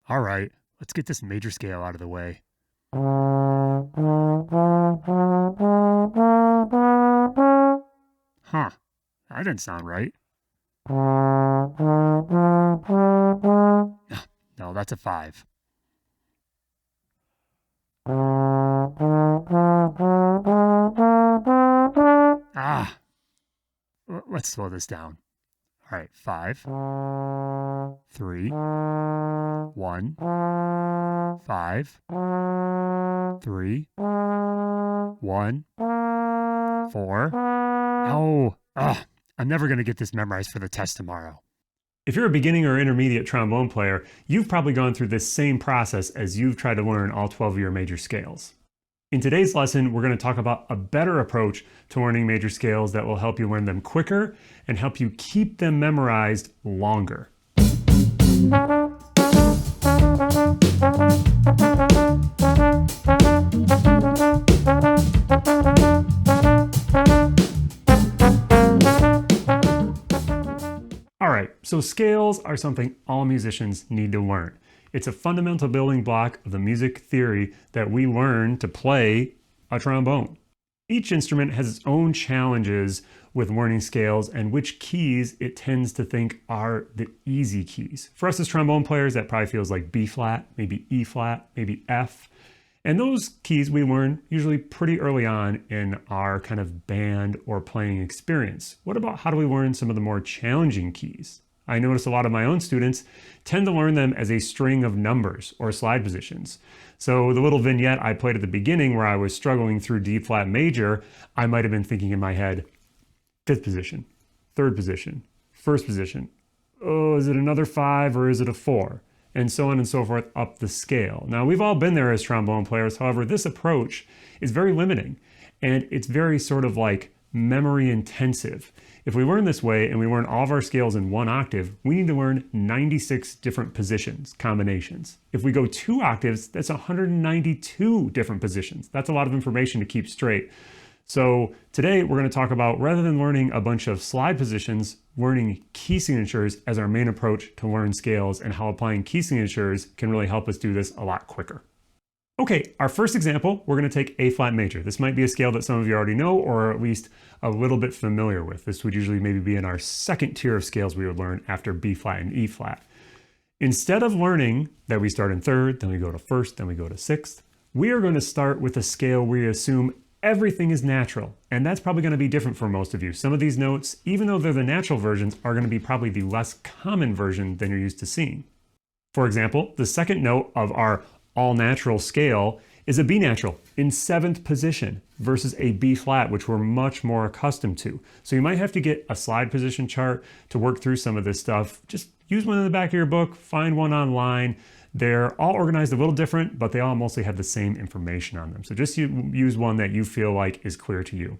All right, let's get this major scale out of the way. Huh, that didn't sound right. No, that's a 5. Ah, let's slow this down. All right, 5, 3, 1, 5, 3, 1, 4. No, I'm never going to get this memorized for the test tomorrow. If you're a beginning or intermediate trombone player, you've probably gone through this same process as you've tried to learn all 12 of your major scales. In today's lesson, we're going to talk about a better approach to learning major scales that will help you learn them quicker and help you keep them memorized longer. All right, so scales are something all musicians need to learn. It's a fundamental building block of the music theory that we learn to play a trombone. Each instrument has its own challenges with learning scales and which keys it tends to think are the easy keys. For us as trombone players, that probably feels like B flat, maybe E flat, maybe F. And those keys we learn usually pretty early on in our kind of band or playing experience. What about how do we learn some of the more challenging keys? I notice a lot of my own students tend to learn them as a string of numbers or slide positions. So the little vignette I played at the beginning where I was struggling through D flat major, I might have been thinking in my head, 5th position, 3rd position, 1st position. Oh, is it another 5 or is it a 4? And so on and so forth up the scale. Now, we've all been there as trombone players. However, this approach is very limiting and it's very sort of like memory intensive. If we learn this way and we learn all of our scales in 1 octave, we need to learn 96 different positions, combinations. If we go 2 octaves, that's 192 different positions. That's a lot of information to keep straight. So today we're going to talk about, rather than learning a bunch of slide positions, learning key signatures as our main approach to learn scales and how applying key signatures can really help us do this a lot quicker. Okay, our first example, we're going to take A flat major. This might be a scale that some of you already know or at least a little bit familiar with. This would usually maybe be in our second tier of scales we would learn after B flat and E flat. Instead of learning that we start in 3rd, then we go to 1st, then we go to 6th, we are going to start with a scale where we assume everything is natural. And that's probably going to be different for most of you. Some of these notes, even though they're the natural versions, are going to be probably the less common version than you're used to seeing. For example, the second note of our all natural scale is a B natural in 7th position versus a B flat, which we're much more accustomed to. So you might have to get a slide position chart to work through some of this stuff. Just use one in the back of your book, find one online. They're all organized a little different, but they all mostly have the same information on them. So just use one that you feel like is clear to you.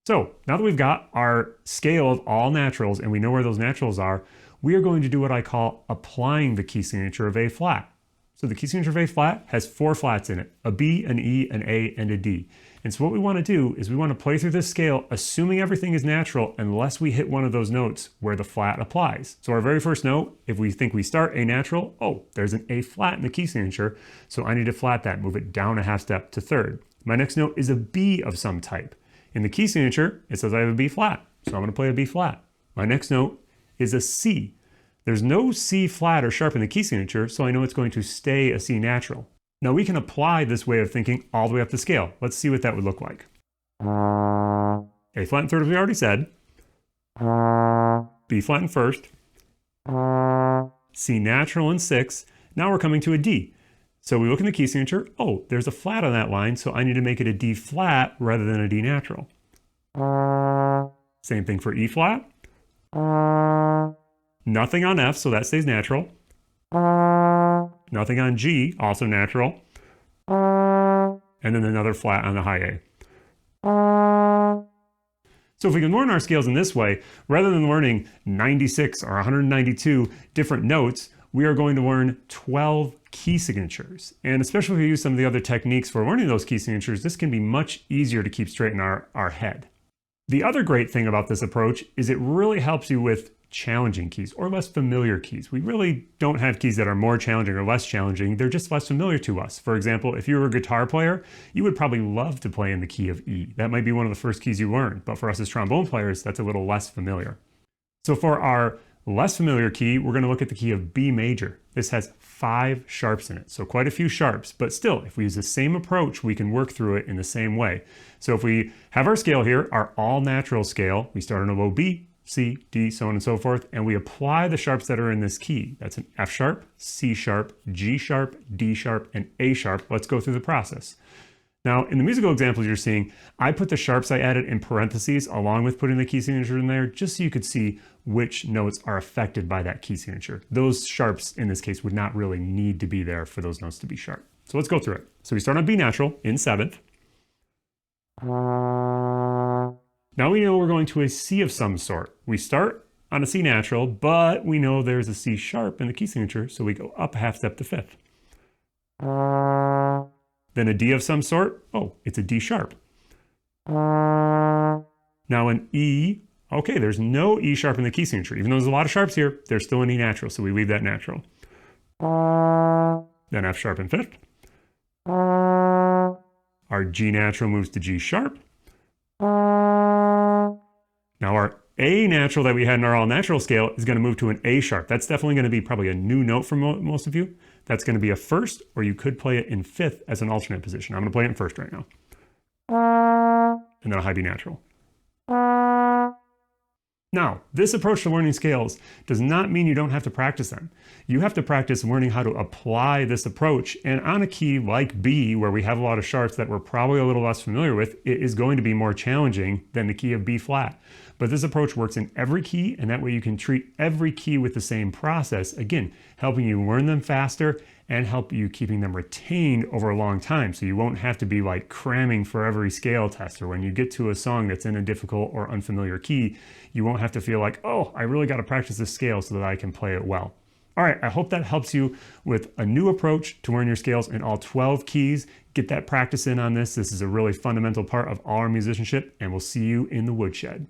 So now that we've got our scale of all naturals and we know where those naturals are, we are going to do what I call applying the key signature of A flat. So the key signature of A flat has 4 flats in it, a B, an E, an A, and a D. And so what we want to do is we want to play through this scale assuming everything is natural unless we hit one of those notes where the flat applies. So our very first note, if we think we start A natural, oh, there's an A flat in the key signature, so I need to flat that, move it down a half step to 3rd. My next note is a B of some type. In the key signature, it says I have a B flat, so I'm going to play a B flat. My next note is a C. There's no C flat or sharp in the key signature, so I know it's going to stay a C natural. Now we can apply this way of thinking all the way up the scale. Let's see what that would look like. A flat in 3rd, as we already said. B flat in 1st. C natural in 6th. Now we're coming to a D. So we look in the key signature. Oh, there's a flat on that line, so I need to make it a D flat rather than a D natural. Same thing for E flat. Nothing on F, so that stays natural. Nothing on G, also natural. And then another flat on the high A. So if we can learn our scales in this way, rather than learning 96 or 192 different notes, we are going to learn 12 key signatures. And especially if we use some of the other techniques for learning those key signatures, this can be much easier to keep straight in our head. The other great thing about this approach is it really helps you with challenging keys or less familiar keys. We really don't have keys that are more challenging or less challenging. They're just less familiar to us. For example, if you were a guitar player, you would probably love to play in the key of E. That might be one of the first keys you learn, but for us as trombone players, that's a little less familiar. So for our less familiar key, we're going to look at the key of B major. This has 5 sharps in it, so quite a few sharps, but still, if we use the same approach, we can work through it in the same way. So if we have our scale here, our all natural scale, we start on a low B, C, D, so on and so forth, and we apply the sharps that are in this key. That's an F sharp, C sharp, G sharp, D sharp, and A sharp. Let's go through the process. Now, in the musical examples you're seeing, I put the sharps I added in parentheses along with putting the key signature in there, just so you could see which notes are affected by that key signature. Those sharps, in this case, would not really need to be there for those notes to be sharp. So let's go through it. So we start on B natural in 7th. Now we know we're going to a C of some sort. We start on a C natural, but we know there's a C sharp in the key signature, so we go up a half step to 5th. Then a D of some sort. Oh, it's a D sharp. Now an E. Okay, there's no E sharp in the key signature. Even though there's a lot of sharps here, there's still an E natural, so we leave that natural. Then F sharp in 5th. Our G natural moves to G sharp. Now our A natural that we had in our all natural scale is going to move to an A sharp. That's definitely going to be probably a new note for most of you. That's going to be a first, or you could play it in 5th as an alternate position. I'm going to play it in 1st right now. And then a high B natural. Now, this approach to learning scales does not mean you don't have to practice them. You have to practice learning how to apply this approach, and on a key like B, where we have a lot of sharps that we're probably a little less familiar with, it is going to be more challenging than the key of B flat. But this approach works in every key, and that way you can treat every key with the same process, again, helping you learn them faster and help you keeping them retained over a long time. So you won't have to be like cramming for every scale test, or when you get to a song that's in a difficult or unfamiliar key, you won't have to feel like, oh, I really got to practice this scale so that I can play it well. All right, I hope that helps you with a new approach to learn your scales in all 12 keys. Get that practice in on this. This is a really fundamental part of all our musicianship, and we'll see you in the woodshed.